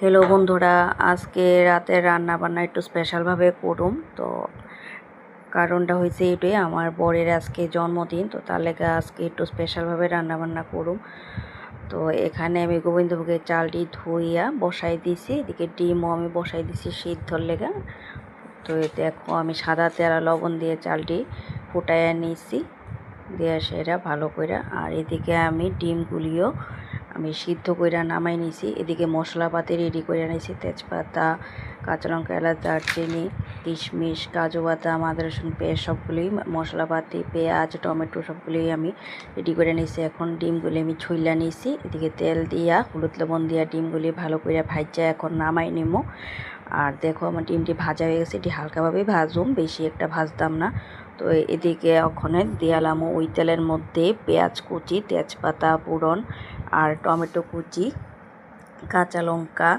Hello বন্ধুরা, আজকে রাতের রান্না বান্না একটু স্পেশালভাবে করুম। তো কারণটা হয়েছে এটাই, আমার বরের আজকে জন্মদিন, তো তার লেগে আজকে একটু স্পেশালভাবে রান্না বান্না করুম। তো এখানে আমি গোবিন্দভোগের চালটি ধুইয়া বসাই দিছি, এদিকে ডিমও আমি বসাই দিছি সিদ্ধর লেগা। তো দেখো আমি সাদা তেল আর লবণ দিয়ে চালটি ফুটাইয়া নিয়েছি, দিয়ে সেটা ভালো করে। আর এদিকে আমি ডিমগুলিও আমি সিদ্ধ করে নামাই নিছি। এদিকে মশলাপাতি রেডি করে নিয়েছি, তেজপাতা, কাঁচা লঙ্কা, এলাচ, দারচিনি, কিশমিশ, কাজু বাদাম, আদা রসুন পেস্ট সবগুলোই মশলাপাতি, পেঁয়াজ, টমেটো সবগুলোই আমি রেডি করে নিয়েছি। এখন ডিমগুলি আমি ছুইলা নিয়েছি, এদিকে তেল দিয়া হলুদ লবণ দিয়া ডিমগুলি ভালো করে ভাজা এখন নামাই নিমো। আর দেখো আমার ডিমটি ভাজা হয়ে গেছে, এটি হালকাভাবে ভাজুম, বেশি একটা ভাজতাম না। তো এদিকে ওখানে দিয়ালাম ওই তেলের মধ্যে পেঁয়াজ কুচি, তেজপাতা ফোড়ন আর টমেটো কুচি, কাঁচা লঙ্কা,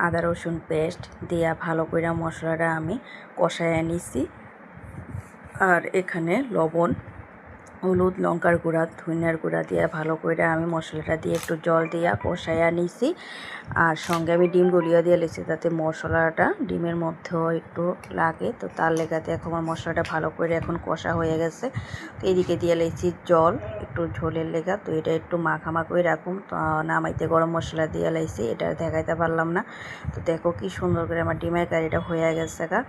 আদা রসুন পেস্ট দিয়া ভালো করে মশলাটা আমি কষাইয়া নিছি। আর এখানে লবণ, হলুদ, লঙ্কার গুঁড়া, ধনিয়ার গুঁড়া দিয়ে ভালো করে আমি মশলাটা দিয়ে একটু জল দিয়া কষাইয়া নিছি। আর সঙ্গে আমি ডিম গলিয়ে দিয়ে লেছি, যাতে মশলাটা ডিমের মধ্যেও একটু লাগে। তো তার লেগাতে এখন আমার মশলাটা ভালো করে এখন কষা হয়ে গেছে। তো এদিকে দিয়ে লেছি জল একটু ঝোলের লেগা। তো এটা একটু মাখামা করে রাখুন। তো নামাইতে গরম মশলা দিয়ে লাইছি, এটা দেখাইতে পারলাম না। তো দেখো কি সুন্দর করে আমার ডিমের কারিটা হয়ে গেছে গা।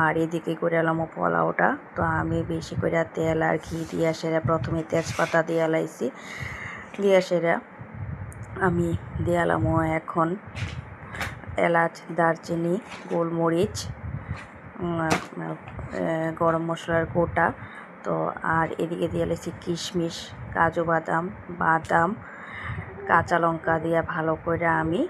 আর এদিকে করে এলাম পোলাওটা। তো আমি বেশি করে তেল আর ঘি দিয়ে সেরা প্রথমে তেজপাতা দিয়ে লাইছি, দিয়ে সেরা আমি দিয়ালাম এখন এলাচ, দারচিনি, গোলমরিচ, গরম মশলার গোটা। তো আর এদিকে দিয়ে লেছি কিশমিশ, কাজু বাদাম, বাদাম, কাঁচা লঙ্কা দিয়ে ভালো করে আমি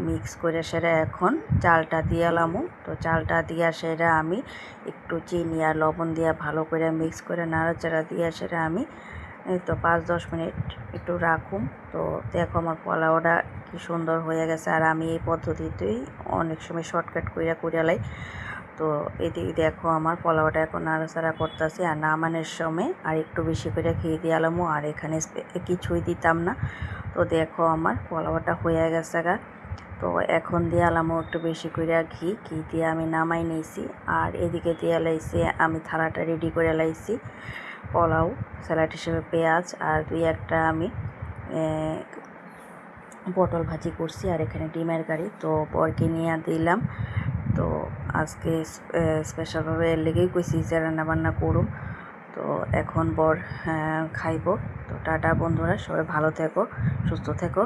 মিক্স করে সেরা এখন চালটা দিয়ালামও। তো চালটা দিয়া সেরা আমি একটু চিনি আর লবণ দিয়ে ভালো করে মিক্স করে নাড়াচাড়া দিয়ে সেরা আমি তো 5-10 মিনিট একটু রাখুম। তো দেখো আমার পোলাওটা কি সুন্দর হয়ে গেছে। আর আমি এই পদ্ধতিতেই অনেক সময় শর্টকাট করে লাই। তো এদিকে দেখো আমার পোলাওটা এখন নাড়াচাড়া করতেছি। আর নামানোর সময় আর একটু বেশি করে খেয়ে দিয়ালামও, আর এখানে কিছুই দিতাম না। তো দেখো আমার পোলাওটা হয়ে গেছে গা। তো এখন দিয়ালামও একটু বেশি করে ঘি দিয়ে আমি নামাই নিয়েছি। আর এদিকে দিয়ে লাইছি আমি থালাটা রেডি করে লাইছি পোলাও, স্যালাড হিসেবে পেঁয়াজ আর 2-1টা আমি পটল ভাজি করছি। আর এখানে ডিমের কারি, তো বরকে নিয়ে দিলাম। তো আজকে স্পেশালভাবে এর লেগেই কইছি যে রান্নাবান্না করুম। তো এখন বর খাইব। তো টাটা বন্ধুরা, সবাই ভালো থেকো, সুস্থ থেকো।